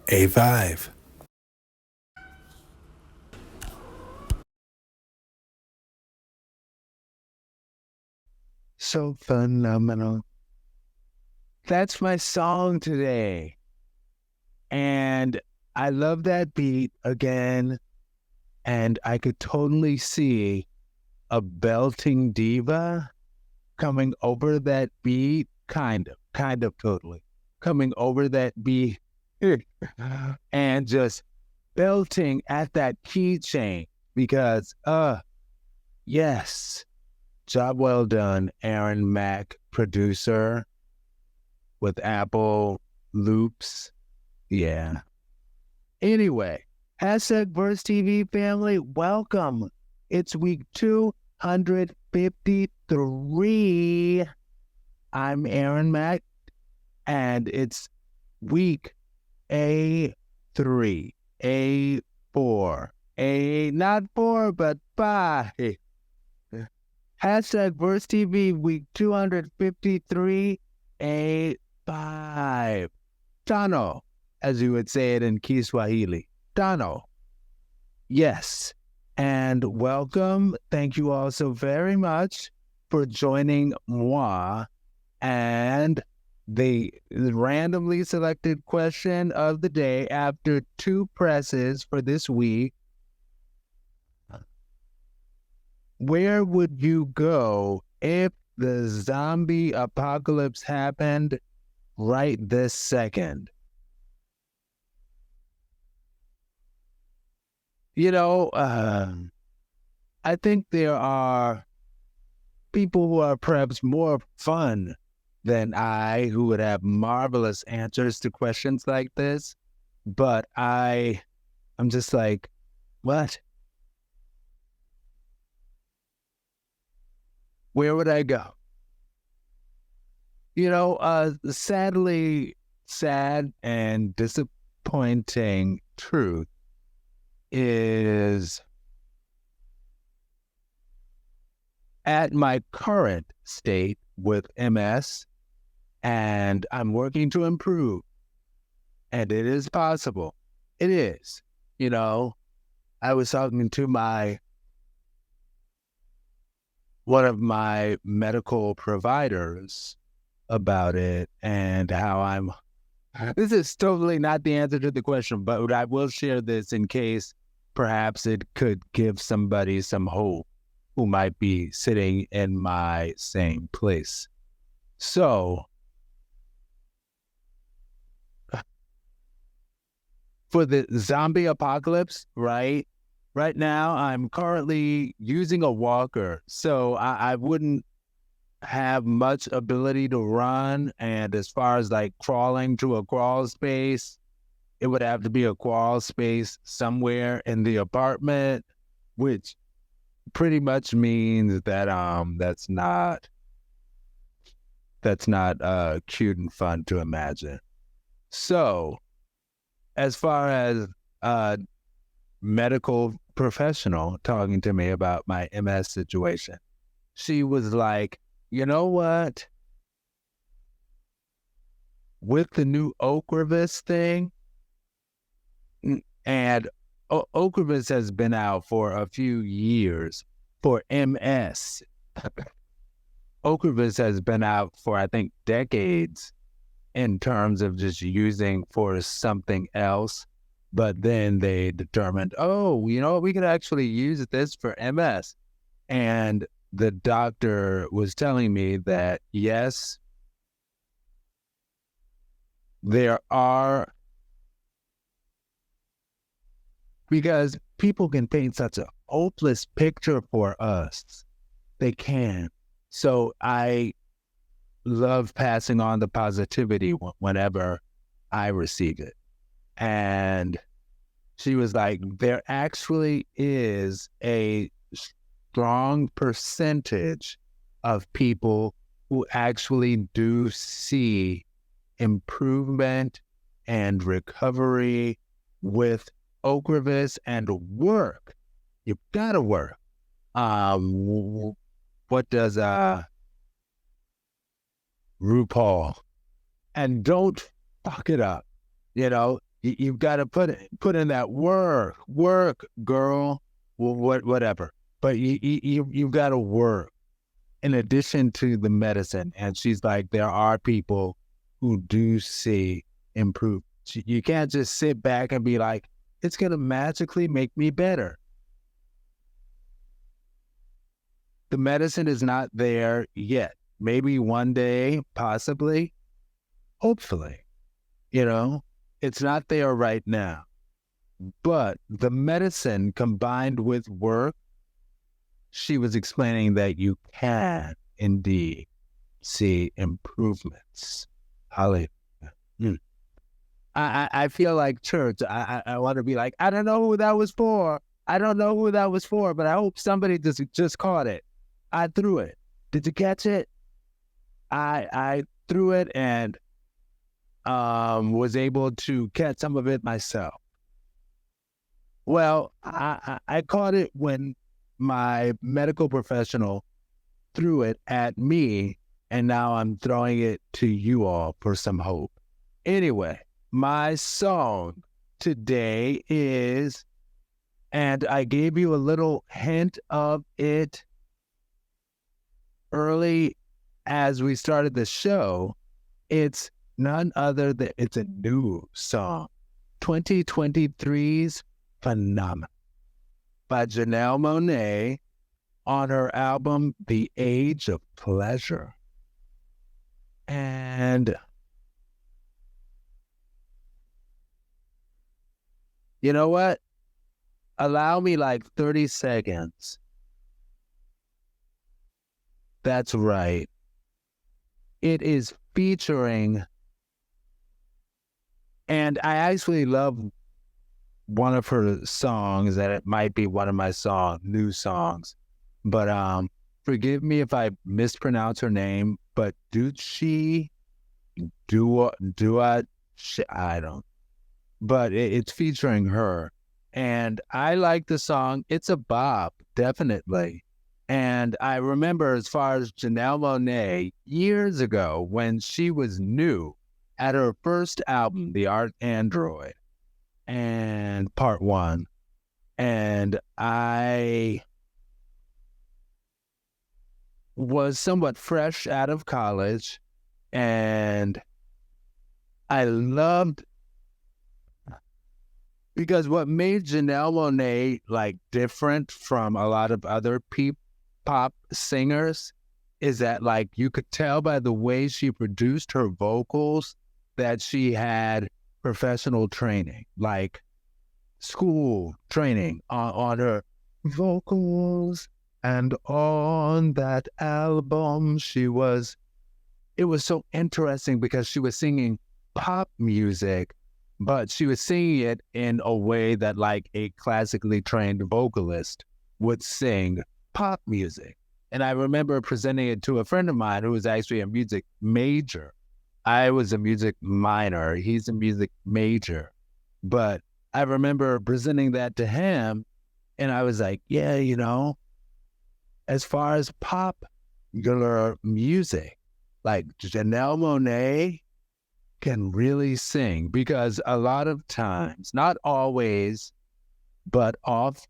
A5. So phenomenal. That's my song today. And I love that beat again. And I could totally see a belting diva coming over that beat. Kind of totally coming over that beat and just belting at that keychain because, yes, job well done, Aaron Mack, producer with Apple Loops. Yeah. Anyway, hashtag Verse TV family, welcome. It's week 253. I'm Aaron Mack, and it's week A3, A4, A not 4, but 5. Hashtag Verse TV week 253, A5. Tano, as you would say it in Kiswahili. Tano. Yes. And welcome. Thank you all so very much for joining moi and the randomly selected question of the day after two presses for this week. Where would you go if the zombie apocalypse happened right this second? You know, I think there are people who are perhaps more fun than I who would have marvelous answers to questions like this. But I'm just like, what? Where would I go? Sadly, sad and disappointing truth is at my current state with MS, and I'm working to improve, and it is possible. It is. You know, I was talking to one of my medical providers about it and how this is totally not the answer to the question, but I will share this in case perhaps it could give somebody some hope who might be sitting in my same place. So, for the zombie apocalypse, right? Right now, I'm currently using a walker, so I wouldn't have much ability to run. And as far as like crawling to a crawl space, it would have to be a crawl space somewhere in the apartment, which pretty much means that that's not cute and fun to imagine. So as far as a medical professional talking to me about my MS situation, she was like, you know what? With the new Ocrevus thing, and Ocrevus has been out for a few years for MS. Ocrevus has been out for, I think, decades in terms of just using for something else. But then they determined, oh, you know, we could actually use this for MS. And the doctor was telling me that, yes, there are, because people can paint such a hopeless picture for us. They can. So I love passing on the positivity whenever I receive it. And she was like, there actually is a strong percentage of people who actually do see improvement and recovery with Ocrevus and work. You've got to work. What does RuPaul? And don't fuck it up. You know, You've got to put in that work, girl, whatever. But you've got to work in addition to the medicine. And she's like, there are people who do see improvement. You can't just sit back and be like, it's going to magically make me better. The medicine is not there yet. Maybe one day, possibly, hopefully, it's not there right now. But the medicine combined with work, she was explaining that you can indeed see improvements. Hallelujah. I feel like church. I want to be like, I don't know who that was for. I don't know who that was for, but I hope somebody just caught it. I threw it. Did you catch it? I threw it and was able to catch some of it myself. Well, I caught it when my medical professional threw it at me, and now I'm throwing it to you all for some hope. Anyway, my song today is, and I gave you a little hint of it early as we started the show. It's none other than, it's a new song, 2023's Phenomenal by Janelle Monáe on her album, The Age of Pleasure. And you know what? Allow me like 30 seconds. That's right. It is featuring, and I actually love one of her songs, that it might be one of my new songs. But forgive me if I mispronounce her name, but I don't. But it's featuring her. And I like the song. It's a bop, definitely. And I remember, as far as Janelle Monáe, years ago when she was new at her first album, The Art Android, and Part 1. And I was somewhat fresh out of college, and I loved, because what made Janelle Monáe like different from a lot of other pop singers is that, like, you could tell by the way she produced her vocals that she had professional training, like school training on her vocals. And on that album, it was so interesting because she was singing pop music, but she was singing it in a way that like a classically trained vocalist would sing pop music. And I remember presenting it to a friend of mine who was actually a music major. I was a music minor. He's a music major. But I remember presenting that to him, and I was like, yeah, as far as popular music, like Janelle Monáe can really sing, because a lot of times, not always, but often,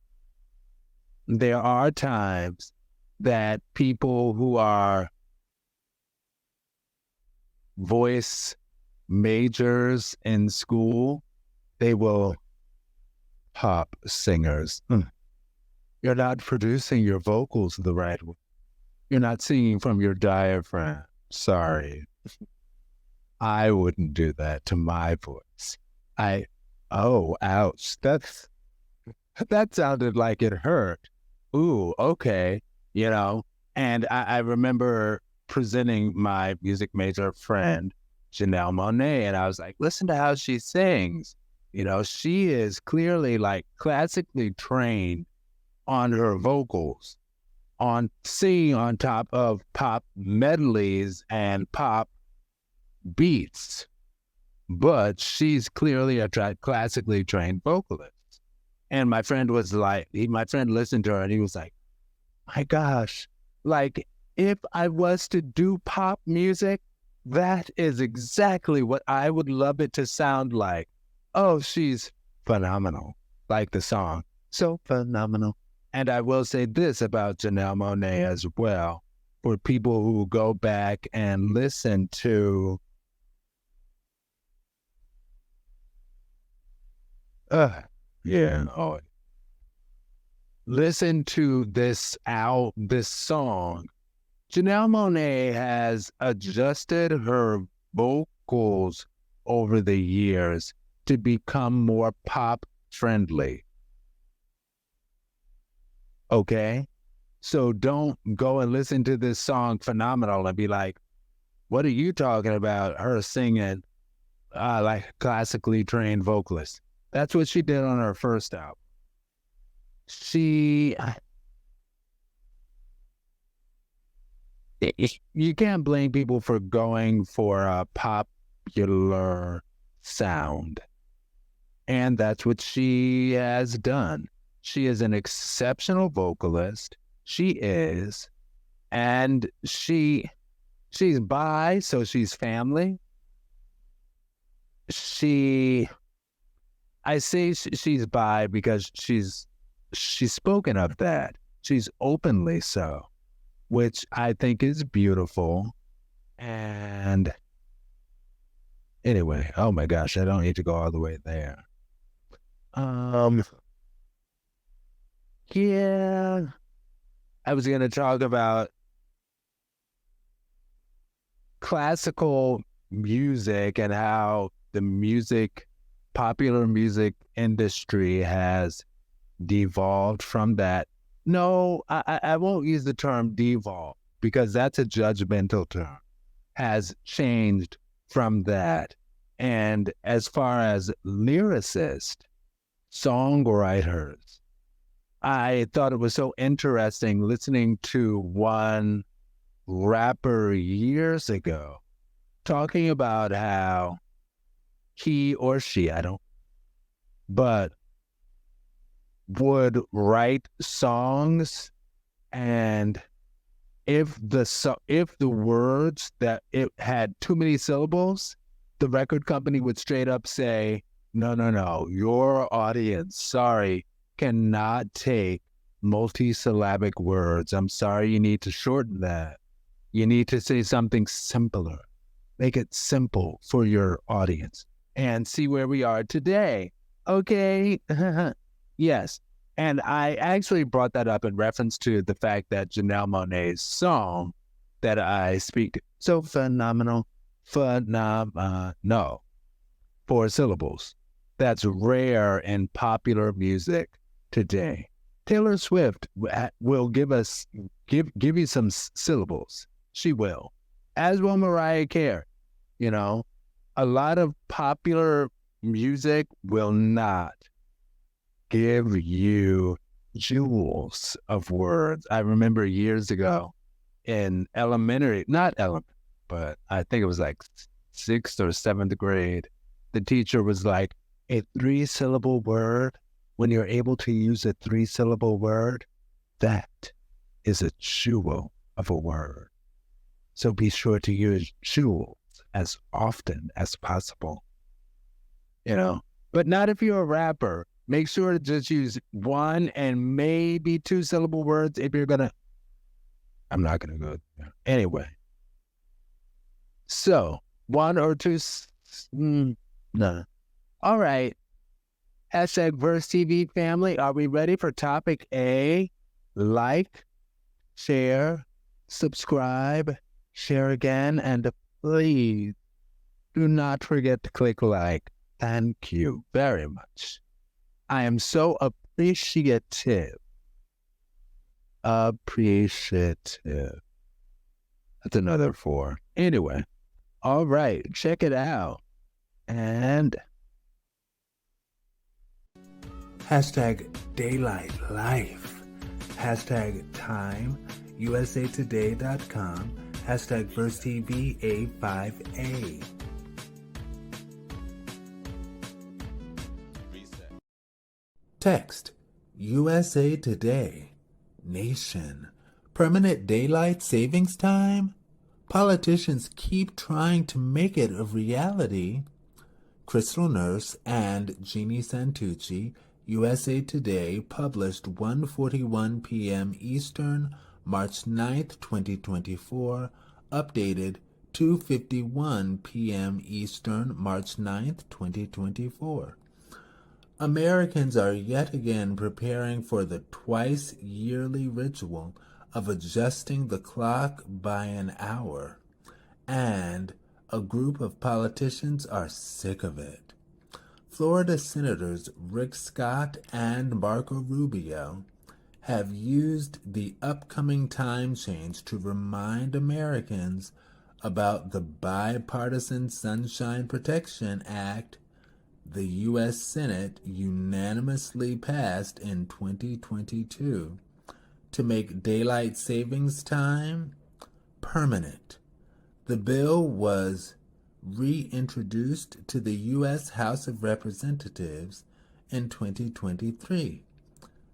there are times that people who are voice majors in school, they will pop singers. You're not producing your vocals the right way. You're not singing from your diaphragm. Sorry. I wouldn't do that to my voice. Oh, ouch. That sounded like it hurt. Ooh, okay. And I remember presenting my music major friend, Janelle Monáe, and I was like, listen to how she sings. She is clearly like classically trained on her vocals, on singing on top of pop medleys and pop beats. But she's clearly a classically trained vocalist. And my friend listened to her and he was like, my gosh, like, if I was to do pop music, that is exactly what I would love it to sound like. Oh, she's phenomenal. Like the song. So phenomenal. And I will say this about Janelle Monáe as well. For people who go back and listen to yeah. Oh, listen to this song. Janelle Monáe has adjusted her vocals over the years to become more pop friendly. Okay? So don't go and listen to this song Phenomenal and be like, what are you talking about? Her singing like classically trained vocalist. That's what she did on her first album. She you can't blame people for going for a popular sound. And that's what she has done. She is an exceptional vocalist. She is. And she's bi, so she's family. I say she's bi because she's spoken of that. She's openly so, which I think is beautiful. And anyway, oh my gosh, I don't need to go all the way there. Yeah, I was going to talk about classical music and how the popular music industry has devolved from that. No, I won't use the term devolve because that's a judgmental term. Has changed from that. And as far as lyricists, songwriters, I thought it was so interesting listening to one rapper years ago talking about how he or she, I don't, but would write songs, and if the words that it had too many syllables, the record company would straight up say, no, your audience, sorry, cannot take multisyllabic words. I'm sorry, you need to shorten that. You need to say something simpler. Make it simple for your audience. And see where we are today. Okay. Yes. And I actually brought that up in reference to the fact that Janelle Monáe's song that I speak to, so phenomenal, no, 4 syllables. That's rare in popular music today. Taylor Swift will give you some syllables. She will, as will Mariah Carey. You know, a lot of popular music will not give you jewels of words. I remember years ago in but I think it was like 6th or 7th grade, the teacher was like, a 3-syllable word, when you're able to use a 3-syllable word, that is a jewel of a word. So be sure to use jewels as often as possible. You know, but not if you're a rapper. Make sure to just use 1 and maybe 2-syllable words if you're gonna. I'm not gonna go there. Anyway. So 1 or 2. No. All right. Hashtag Verse TV family. Are we ready for topic A? Like, share, subscribe, share again, and please do not forget to click like. Thank you very much. I am so appreciative. Appreciative. That's another 4. Anyway, all right, check it out. And hashtag Daylight Life. Hashtag Time, usatoday.com. Hashtag VerseTV A5A. Text USA Today. Nation. Permanent daylight savings time? Politicians keep trying to make it a reality. Crystal Nurse and Jeannie Santucci, USA Today, published 1:41 p.m. Eastern, March 9th, 2024, updated 2:51 p.m. Eastern, March 9th, 2024. Americans are yet again preparing for the twice yearly ritual of adjusting the clock by an hour, and a group of politicians are sick of it. Florida Senators Rick Scott and Marco Rubio have used the upcoming time change to remind Americans about the Bipartisan Sunshine Protection Act the U.S. Senate unanimously passed in 2022 to make daylight savings time permanent. The bill was reintroduced to the U.S. House of Representatives in 2023.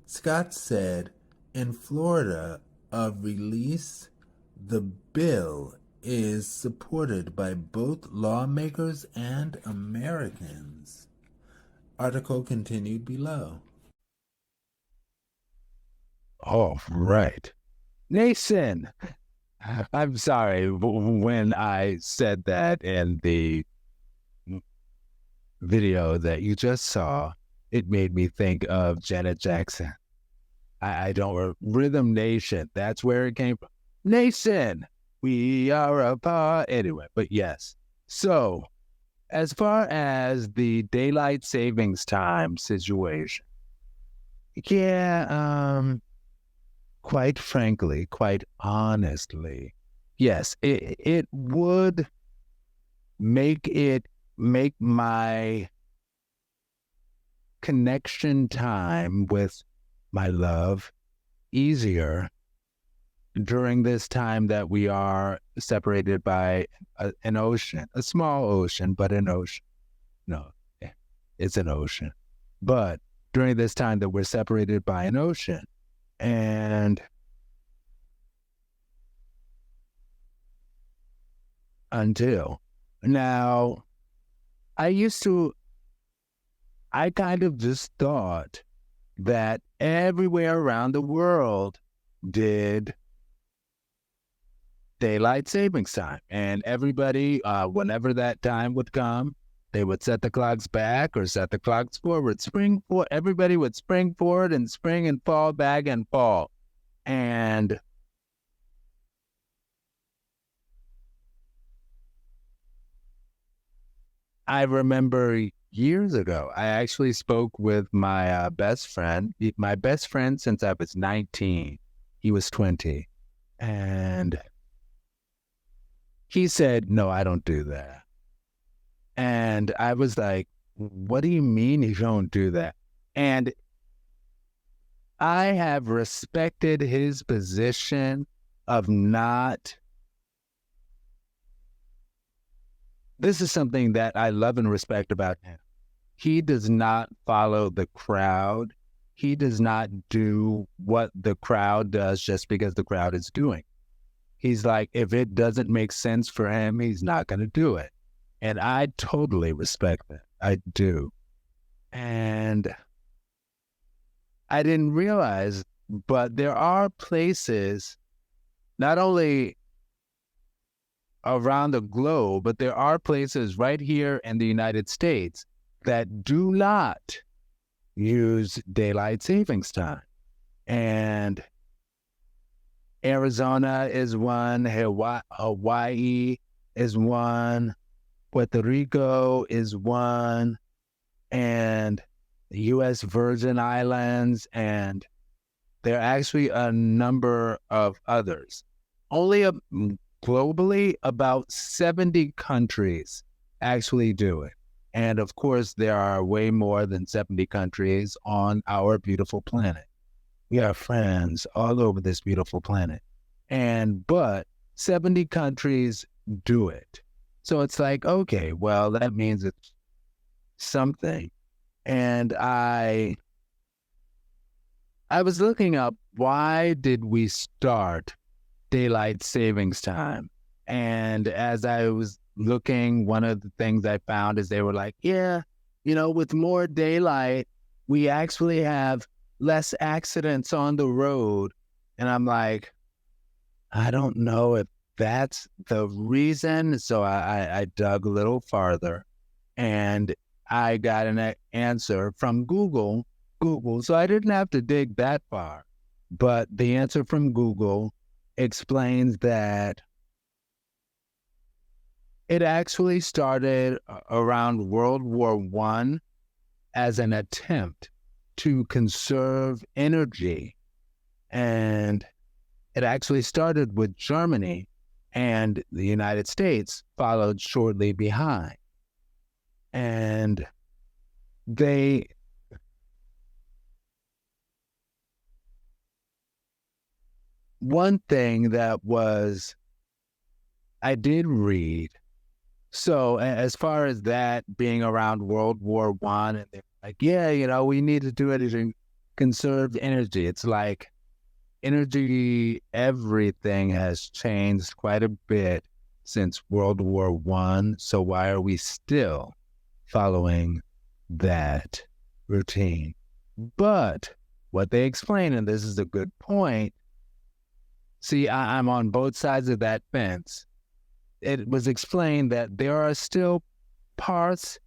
Scott said in Florida, a release, the bill is supported by both lawmakers and Americans. Article continued below. Oh, right. Nathan, I'm sorry. When I said that in the video that you just saw, it made me think of Janet Jackson. I don't, Rhythm Nation, that's where it came from. Nation, we are a part. Anyway, but yes. So, as far as the daylight savings time situation, yeah, quite frankly, quite honestly, yes, it would make my connection time with my love easier during this time that we are separated by an ocean, a small ocean, but an ocean. No, it's an ocean. But during this time that we're separated by an ocean, and until now, I kind of just thought that everywhere around the world did daylight savings time. And everybody, whenever that time would come, they would set the clocks back or set the clocks forward. Everybody would spring forward and spring and fall back and fall. And I remember years ago, I actually spoke with my best friend, my best friend since I was 19. He was 20. And he said, no, I don't do that. And I was like, what do you mean you don't do that? And I have respected his position of not. This is something that I love and respect about him. He does not follow the crowd. He does not do what the crowd does just because the crowd is doing. He's like, if it doesn't make sense for him, he's not going to do it. And I totally respect that. I do. And I didn't realize, but there are places, not only around the globe, but there are places right here in the United States that do not use daylight savings time. And Arizona is one, Hawaii is one, Puerto Rico is one, and the U.S. Virgin Islands, and there are actually a number of others. Globally, about 70 countries actually do it. And of course, there are way more than 70 countries on our beautiful planet. We have friends all over this beautiful planet. But 70 countries do it. So it's like, okay, well, that means it's something. And I was looking up, why did we start daylight savings time? And as I was looking, one of the things I found is they were like, yeah, with more daylight, we actually have less accidents on the road. And I'm like, I don't know if that's the reason. So I dug a little farther, and I got an answer from Google. So I didn't have to dig that far. But the answer from Google explains that it actually started around World War I as an attempt to conserve energy. And it actually started with Germany, and the United States followed shortly behind. And one thing that I did read, so as far as that being around World War I, and they're like, yeah, we need to do it to conserve energy. It's like energy, everything has changed quite a bit since World War I. So why are we still following that routine? But what they explain, and this is a good point, see, I'm on both sides of that fence. It was explained that there are still parts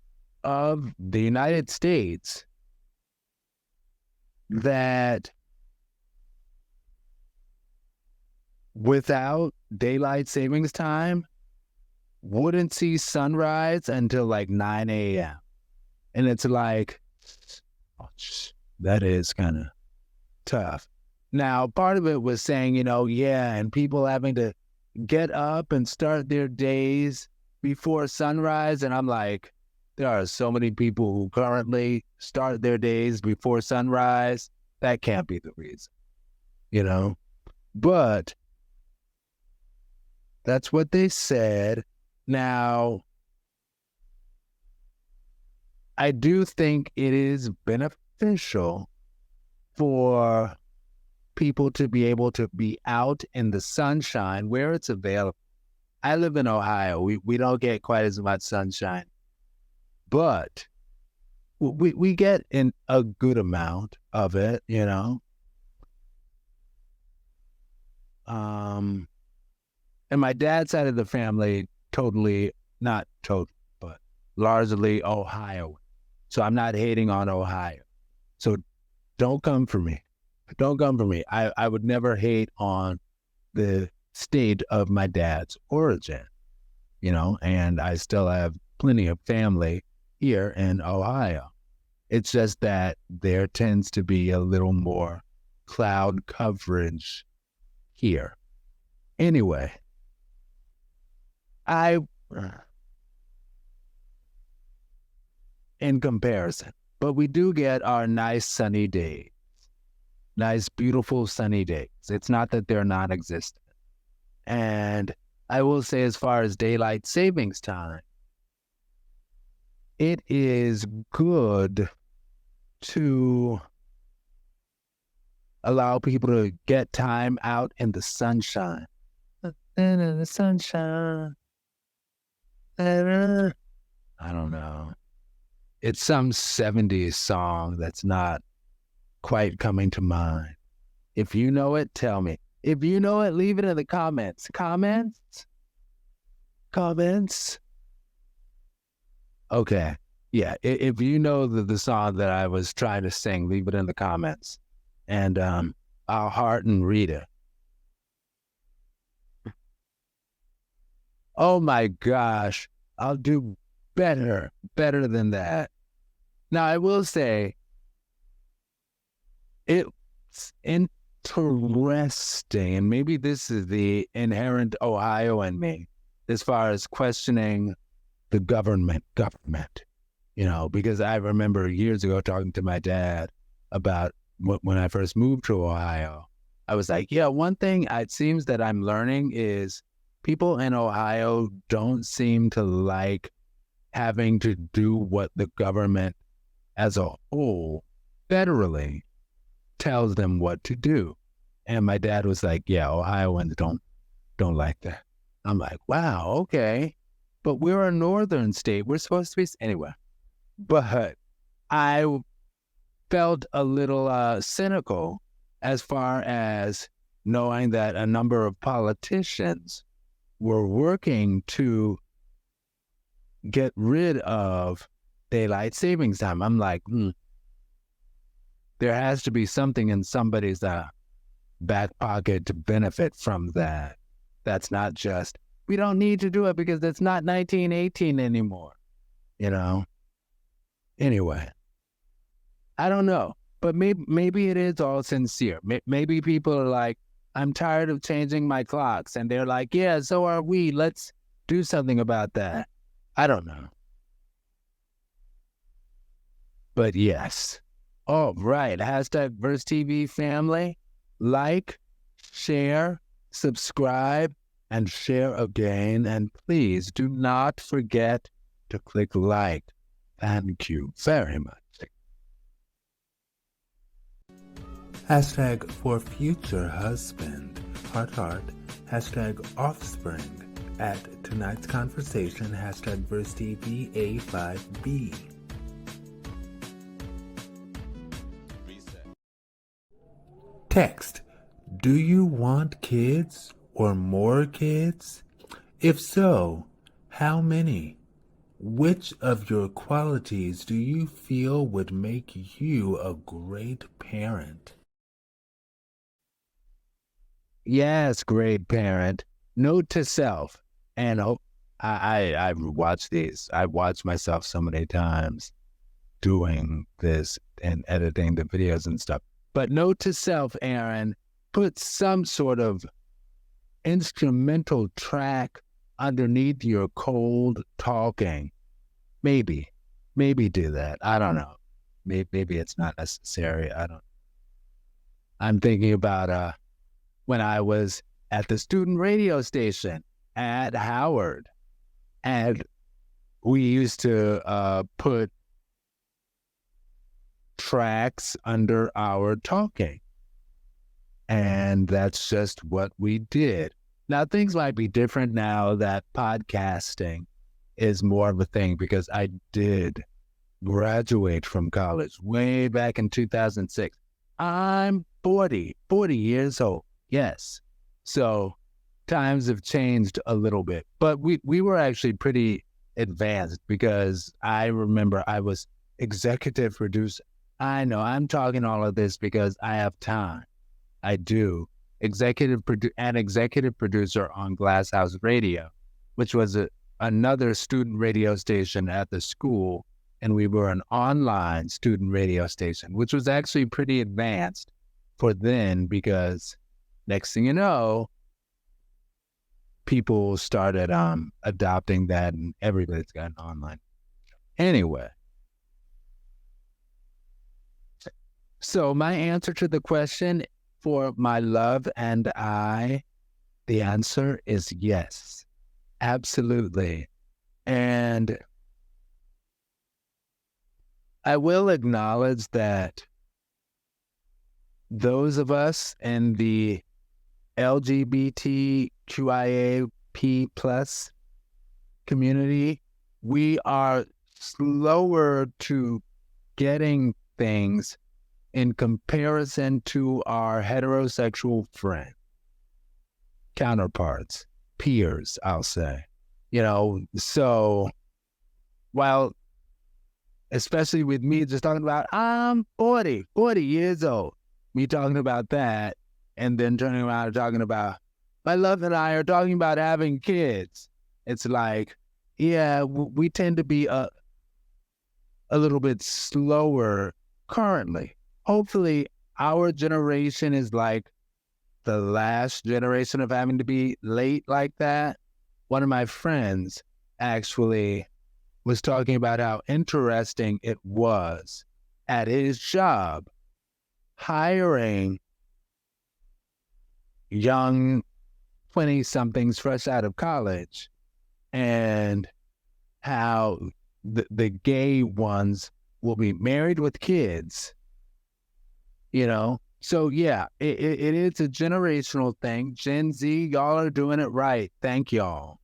of the United States that without daylight savings time wouldn't see sunrise until like 9 a.m. And it's like, that is kind of tough. Now, part of it was saying, and people having to get up and start their days before sunrise. And I'm like, there are so many people who currently start their days before sunrise. That can't be the reason, But that's what they said. Now, I do think it is beneficial for people to be able to be out in the sunshine where it's available. I live in Ohio. We don't get quite as much sunshine, but we get in a good amount of it, And my dad's side of the family, not total, but largely Ohio. So I'm not hating on Ohio. So don't come for me. Don't come for me. I would never hate on the state of my dad's origin, and I still have plenty of family here in Ohio. It's just that there tends to be a little more cloud coverage here. Anyway, in comparison, but we do get our nice sunny days. Nice, beautiful sunny days. It's not that they're non-existent. And I will say, as far as daylight savings time, it is good to allow people to get time out in the sunshine. In the sunshine. I don't know. It's some 70s song that's not quite coming to mind. If you know it, tell me. If you know it, leave it in the comments. Comments? Okay. Yeah. If you know the song that I was trying to sing, leave it in the comments. And I'll heart and read it. Oh my gosh. I'll do better than that. Now, I will say, it's interesting, and maybe this is the inherent Ohio in me, as far as questioning the government, because I remember years ago talking to my dad about when I first moved to Ohio. I was like, one thing it seems that I'm learning is people in Ohio don't seem to like having to do what the government as a whole, federally, tells them what to do. And my dad was like, Ohioans don't like that. I'm like, wow, okay. but we're a northern state. We're supposed to be, anyway. But I felt a little cynical as far as knowing that a number of politicians were working to get rid of daylight savings time. I'm like, there has to be something in somebody's back pocket to benefit from that. That's not just, we don't need to do it because it's not 1918 anymore, you know? Anyway, I don't know, but maybe it is all sincere. Maybe people are like, I'm tired of changing my clocks. And they're like, yeah, so are we. Let's do something about that. I don't know. But yes. All right. Hashtag Verse TV family. Like, share, subscribe, and share again. And please do not forget to click like. Thank you very much. Hashtag for future husband, heart, hashtag offspring. At tonight's conversation, hashtag Verse TV A5B. Text, do you want kids or more kids? If so, how many? Which of your qualities do you feel would make you a great parent? Yes, great parent. Note to self. And I've watched these. I've watched myself so many times doing this and editing the videos and stuff. But note to self, Aaron, put some sort of instrumental track underneath your cold talking. Maybe do that. I don't know. Maybe it's not necessary. I'm thinking about when I was at the student radio station at Howard, and we used to put tracks under our talking, and that's just what we did. Now, things might be different now that podcasting is more of a thing, because I did graduate from college way back in 2006. I'm 40 years old. Yes. So times have changed a little bit, but we were actually pretty advanced, because I remember I was executive producer. I know I'm talking all of this because I have time. I do. Executive producer on Glass House Radio, which was another student radio station at the school. And we were an online student radio station, which was actually pretty advanced for then, because next thing you know, people started adopting that, and everybody's got an online. Anyway, so my answer to the question for my love and I, the answer is yes, absolutely. And I will acknowledge that those of us in the LGBTQIAP+ community, we are slower to getting things in comparison to our heterosexual friend counterparts, peers, I'll say. So while, especially with me just talking about, I'm 40 years old, me talking about that, and then turning around and talking about, my love and I are talking about having kids. It's like, yeah, we tend to be a little bit slower currently. Hopefully, our generation is like the last generation of having to be late like that. One of my friends actually was talking about how interesting it was at his job hiring young 20-somethings fresh out of college, and how the gay ones will be married with kids, So yeah, it is a generational thing. Gen Z, y'all are doing it right. Thank y'all,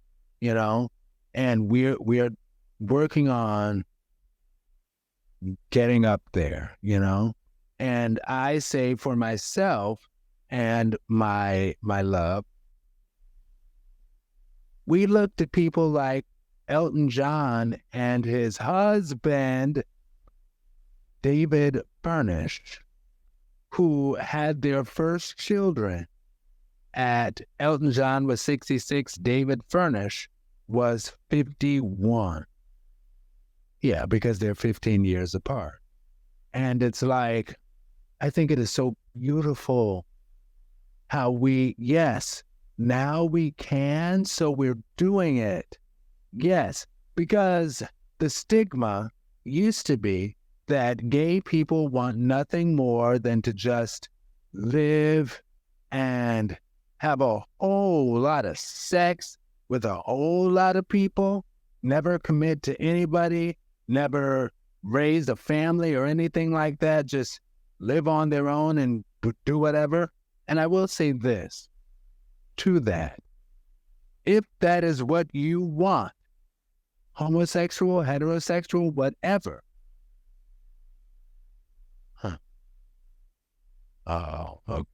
and we're working on getting up there, you know? And I say for myself and my love, we looked at people like Elton John and his husband, David Furnish, who had their first children at Elton John was 66, David Furnish was 51. Yeah, because they're 15 years apart. And it's like, I think it is so beautiful how yes, now we can, so we're doing it. Yes, because the stigma used to be that gay people want nothing more than to just live and have a whole lot of sex with a whole lot of people, never commit to anybody, never raise a family or anything like that, just live on their own and do whatever. And I will say this to that. If that is what you want, homosexual, heterosexual, whatever. Oh, okay.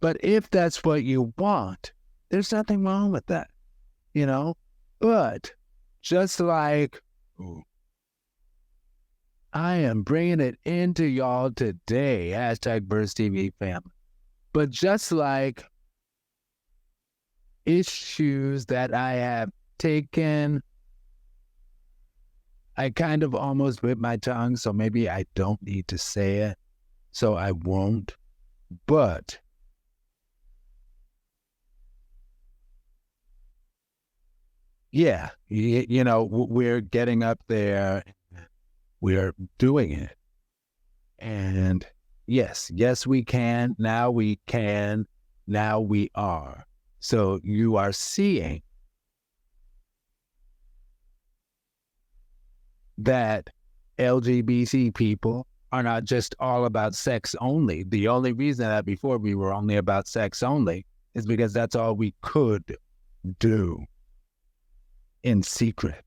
But if that's what you want, there's nothing wrong with that, you know? But just like I am bringing it into y'all today, hashtag Burst TV family. But just like issues that I have taken, I kind of almost bit my tongue, so maybe I don't need to say it, so I won't. But yeah, you know, we're getting up there. We're doing it. And yes, we can. Now we can. Now we are. So you are seeing that LGBT people are not just all about sex only. The only reason that before we were only about sex only is because that's all we could do in secret.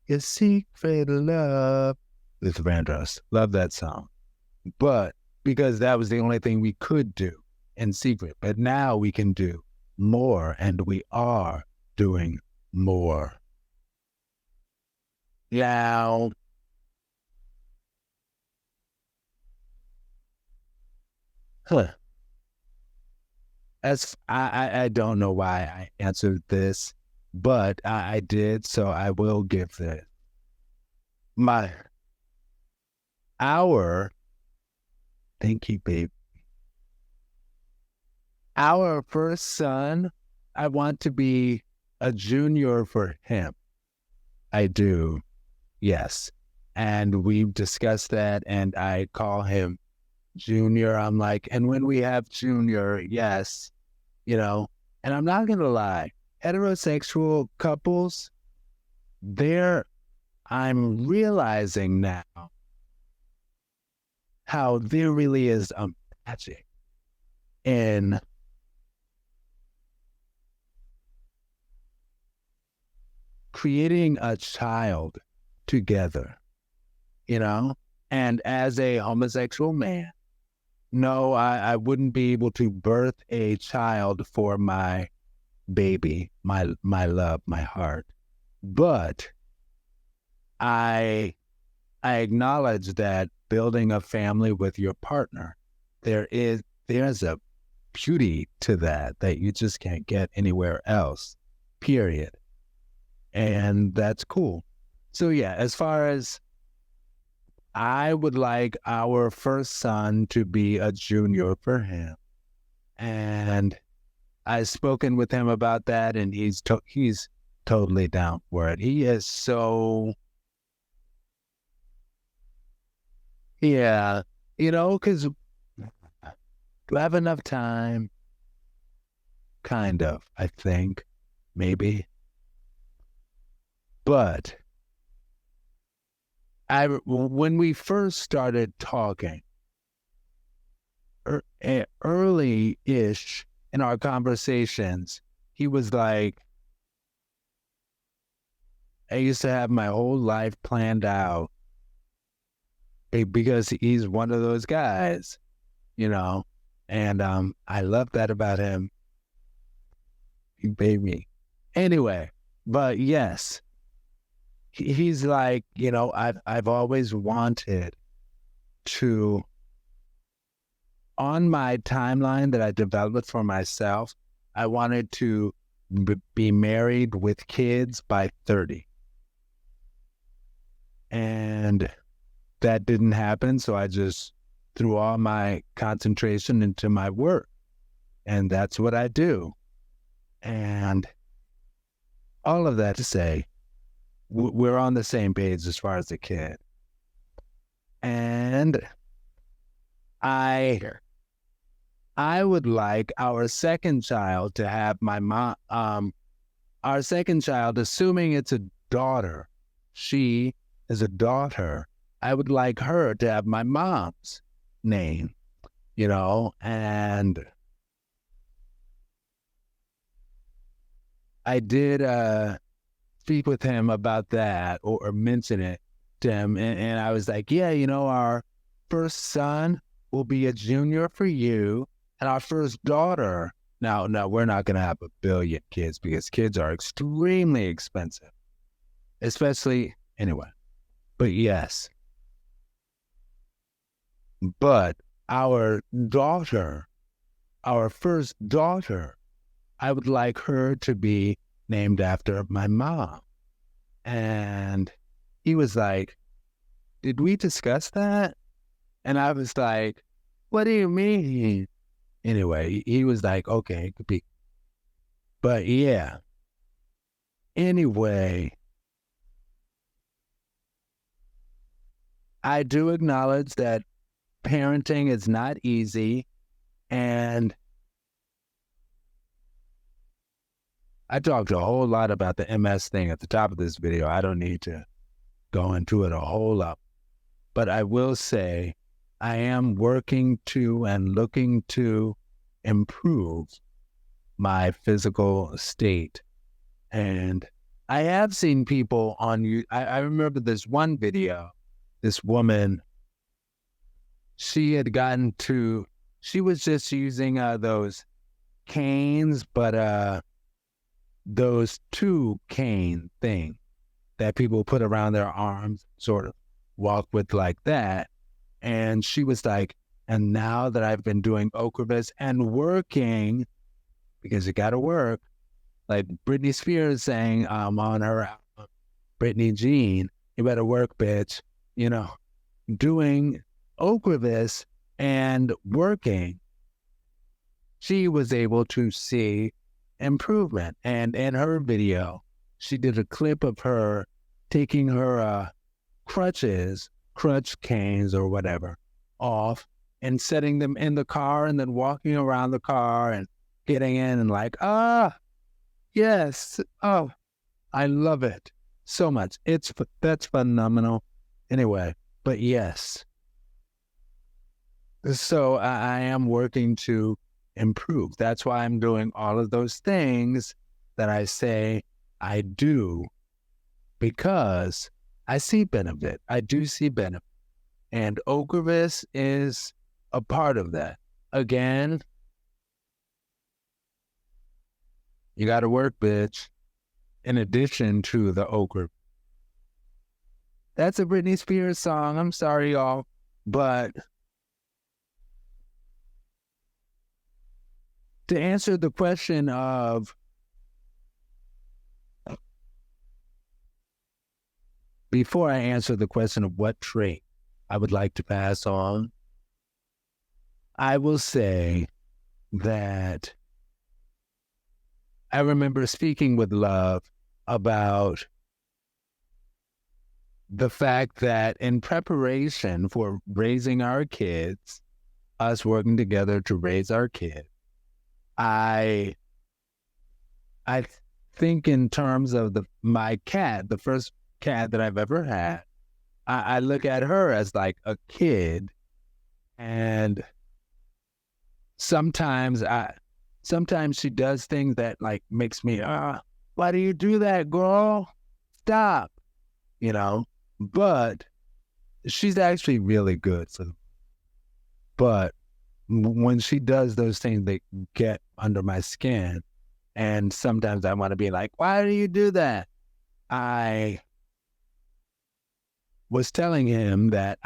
Your secret love with Vandross. Love that song. But because that was the only thing we could do in secret. But now we can do more, and we are doing more. Now, as I don't know why I answered this, but I did, so I will give this. Thank you, babe. Our first son, I want to be a junior for him. I do, yes. And we've discussed that, and I call him Junior. I'm like, and when we have Junior, yes, you know, and I'm not going to lie, heterosexual couples, I'm realizing now how there really is a magic in creating a child together, you know? And as a homosexual man, no, I wouldn't be able to birth a child for my baby, my love, my heart. But I acknowledge that building a family with your partner, there's a beauty to that you just can't get anywhere else, period. And that's cool. So yeah, as far as I would like our first son to be a junior for him. And I've spoken with him about that, and he's totally down for it. He is so, yeah, you know, because do I have enough time? Kind of, I think, maybe. But when we started talking, early-ish in our conversations, he was like, I used to have my whole life planned out because he's one of those guys, you know, and I love that about him. He made me. Anyway, but yes, he's like, I've always wanted to, on my timeline that I developed for myself, I wanted to be married with kids by 30. And that didn't happen. So I just threw all my concentration into my work. And that's what I do. And all of that to say, we're on the same page as far as the kid. And I would like our second child to have my mom, our second child, assuming it's a daughter, she is a daughter, I would like her to have my mom's name, and I did speak with him about that or mention it to him. And I was like, yeah, our first son will be a junior for you. And our first daughter, now, we're not going to have a billion kids because kids are extremely expensive, especially anyway. But yes. But our daughter, our first daughter, I would like her to be named after my mom. And he was like, did we discuss that? And I was like, what do you mean? Anyway, he was like, okay, it could be. But yeah. Anyway, I do acknowledge that parenting is not easy. And I talked a whole lot about the MS thing at the top of this video. I don't need to go into it a whole lot. But I will say I am working to and looking to improve my physical state. And I have seen people on you. I remember this one video, this woman, she was just using those canes, but those two cane thing that people put around their arms, sort of walk with like that. And she was like, and now that I've been doing Ocrevus and working, because you got to work, like Britney Spears saying on her album, Britney Jean, you better work, bitch, doing Ocrevus and working, she was able to see improvement. And in her video, she did a clip of her taking her crutch canes or whatever off and setting them in the car and then walking around the car and getting in and like, yes, oh, I love it so much. That's phenomenal. Anyway, but yes. So I am working to improve. That's why I'm doing all of those things that I say I do, because I see benefit. I do see benefit. And Ocrevus is a part of that. Again, you got to work, bitch, in addition to the Ocrevus. That's a Britney Spears song. I'm sorry, y'all. But to answer the question of before I answer the question of what trait I would like to pass on, I will say that I remember speaking with Love about the fact that in preparation for raising our kids, us working together to raise our kids, I think in terms of my cat, the first cat that I've ever had, I look at her as like a kid, and sometimes she does things that like makes me, why do you do that, girl? stop, but she's actually really good. But when she does those things, they get under my skin. And sometimes I want to be like, why do you do that? I was telling him that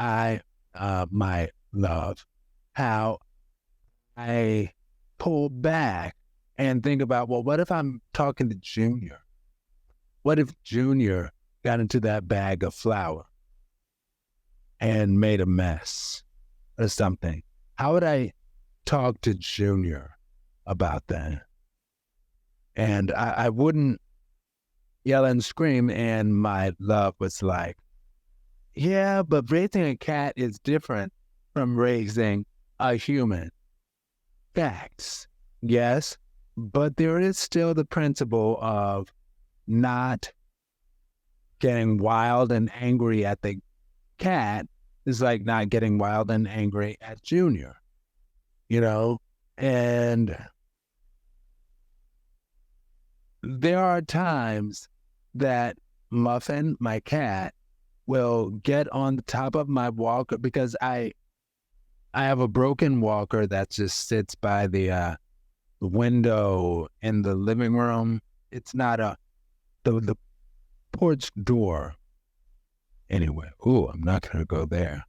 my love, how I pull back and think about, well, what if I'm talking to Junior? What if Junior got into that bag of flour and made a mess or something? How would I talk to Junior about that? And I wouldn't yell and scream. And my love was like, yeah, but raising a cat is different from raising a human. Facts, yes, but there is still the principle of not getting wild and angry at the cat is like not getting wild and angry at Junior, and there are times that Muffin, my cat, will get on the top of my walker because I have a broken walker that just sits by the window in the living room. It's not the porch door. Anyway, I'm not going to go there.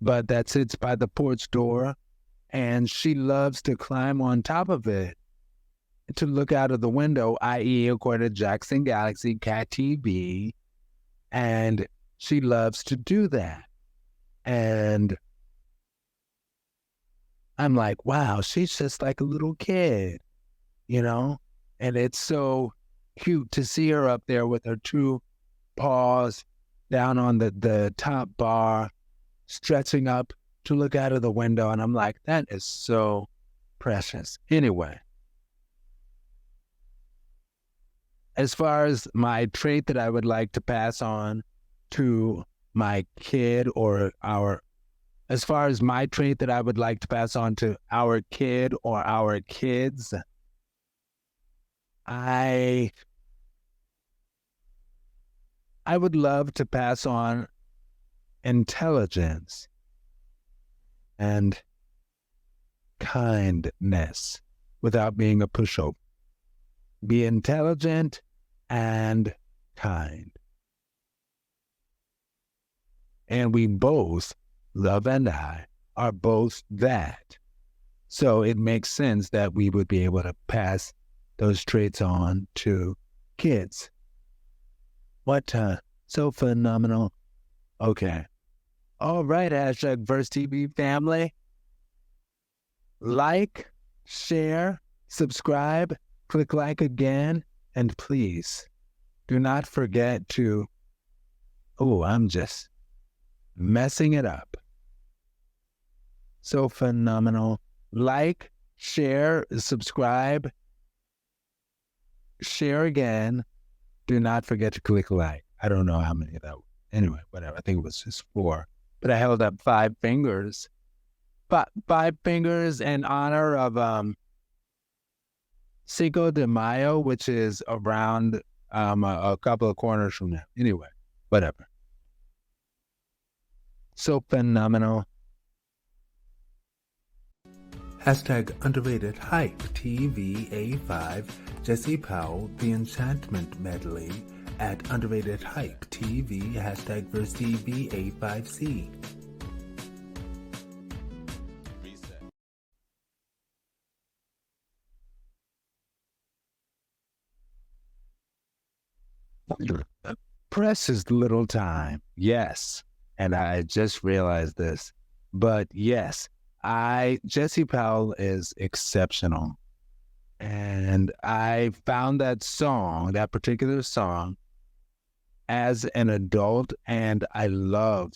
But that sits by the porch door, and she loves to climb on top of it to look out of the window, i.e., according to Jackson Galaxy Cat TV, and she loves to do that. And I'm like, wow, she's just like a little kid, and it's so cute to see her up there with her two paws down on the top bar, stretching up to look out of the window. And I'm like, that is so precious. Anyway, as far as my trait that I would like to pass on to my kid as far as my trait that I would like to pass on to our kid or our kids, I would love to pass on intelligence and kindness without being a pushover. Be intelligent and kind. And we both, Love and I, are both that. So it makes sense that we would be able to pass those traits on to kids. What so phenomenal. Okay. All right, #VersTV family. Like, share, subscribe, click like again, and please do not forget to, I'm just messing it up. So phenomenal. Like, share, subscribe, share again. Do not forget to click like. I don't know how many of that. Anyway, whatever. I think it was just 4. But I held up 5 fingers. 5 fingers in honor of Cinco de Mayo, which is around a couple of corners from now. Anyway, whatever. So phenomenal. #underrated hype TV A5 Jesse Powell The Enchantment Medley at underrated hype TV #VersTV A5C. Precious little time. Yes. And I just realized this. But yes, Jesse Powell is exceptional. And I found that particular song as an adult, and I love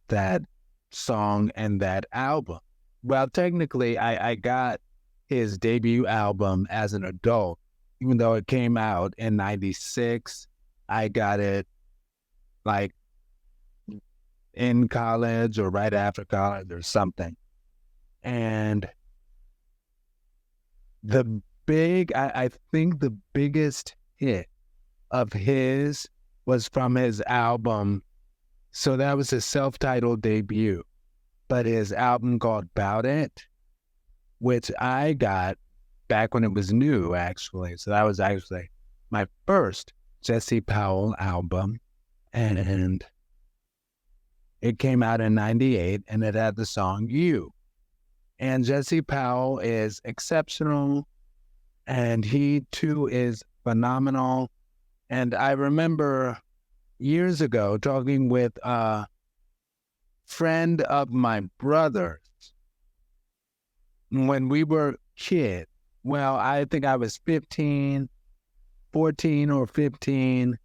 that song and that album. Well, technically, I got his debut album as an adult, even though it came out in 96. I got it like in college or right after college or something. And I think the biggest hit of his was from his album. So that was his self-titled debut. But his album called Bout It, which I got back when it was new, actually. So that was actually my first Jesse Powell album. And it came out in 98, and it had the song You. And Jesse Powell is exceptional, and he too is phenomenal. And I remember years ago talking with a friend of my brother's when we were kids. Well, I think I was 14 or 15.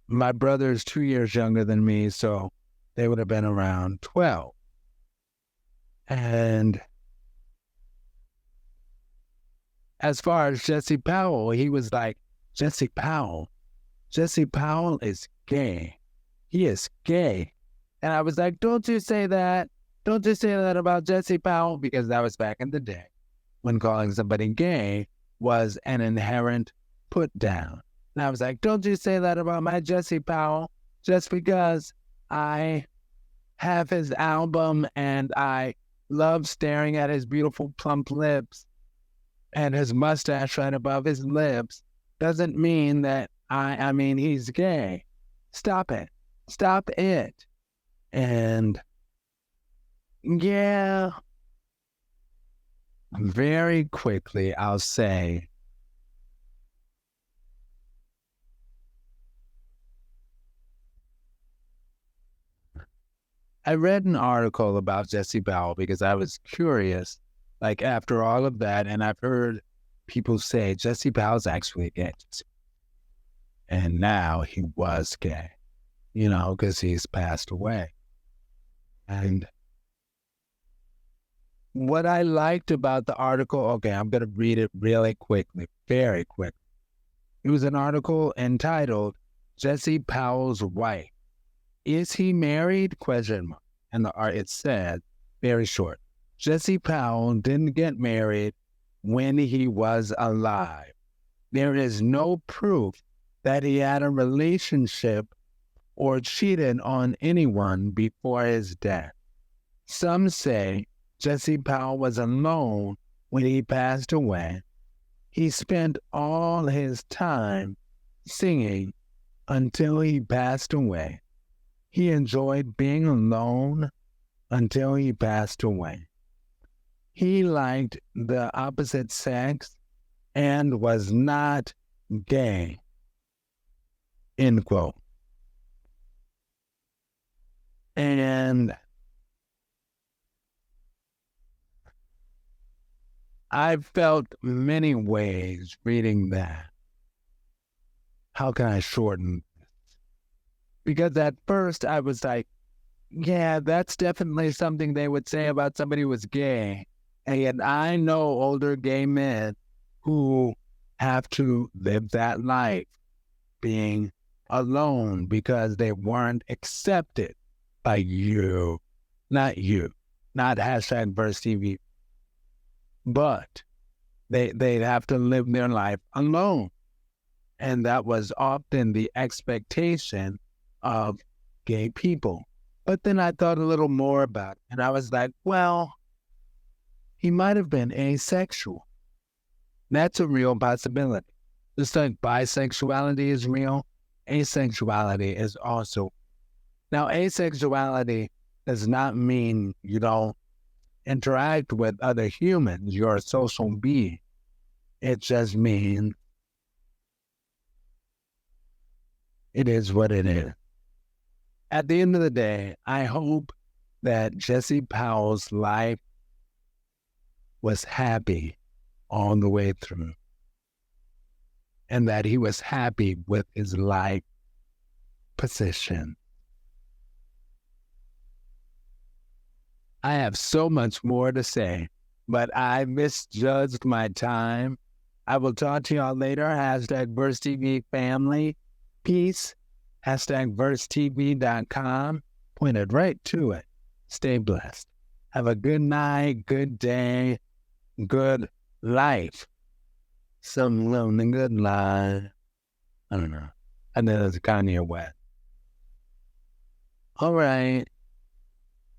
My brother's 2 years younger than me, so they would have been around 12. And as far as Jesse Powell, he was like, Jesse Powell is gay. He is gay. And I was like, don't you say that. Don't you say that about Jesse Powell, because that was back in the day when calling somebody gay was an inherent put down. And I was like, don't you say that about my Jesse Powell, just because I have his album and I love staring at his beautiful plump lips and his mustache right above his lips doesn't mean that I mean he's gay. Stop it. Stop it. And yeah, very quickly I'll say I read an article about Jesse Powell because I was curious, like after all of that, and I've heard people say Jesse Powell's actually gay. And now he was gay, because he's passed away. And what I liked about the article, okay, I'm going to read it really quickly, very quick. It was an article entitled, Jesse Powell's Wife. Is he married? ? And it said, very short, Jesse Powell didn't get married when he was alive. There is no proof that he had a relationship or cheated on anyone before his death. Some say Jesse Powell was alone when he passed away. He spent all his time singing until he passed away. He enjoyed being alone until he passed away. He liked the opposite sex and was not gay. End quote. And I felt many ways reading that. How can I shorten this? Because at first I was like, yeah, that's definitely something they would say about somebody who was gay. And yet I know older gay men who have to live that life being alone because they weren't accepted by you, not #VersTV, but they'd have to live their life alone. And that was often the expectation of gay people. But then I thought a little more about it, and I was like, well, he might have been asexual. That's a real possibility. Just like bisexuality is real, asexuality is also. Now, asexuality does not mean you don't interact with other humans. You're a social being. It just means it is what it is. At the end of the day, I hope that Jesse Powell's life was happy all the way through, and that he was happy with his life position. I have so much more to say, but I misjudged my time. I will talk to y'all later. #VersTV family. Peace. #VersTV.com. Pointed right to it. Stay blessed. Have a good night, good day, good life. Some lonely good lie. I don't know. And then there's Kanye West. All right.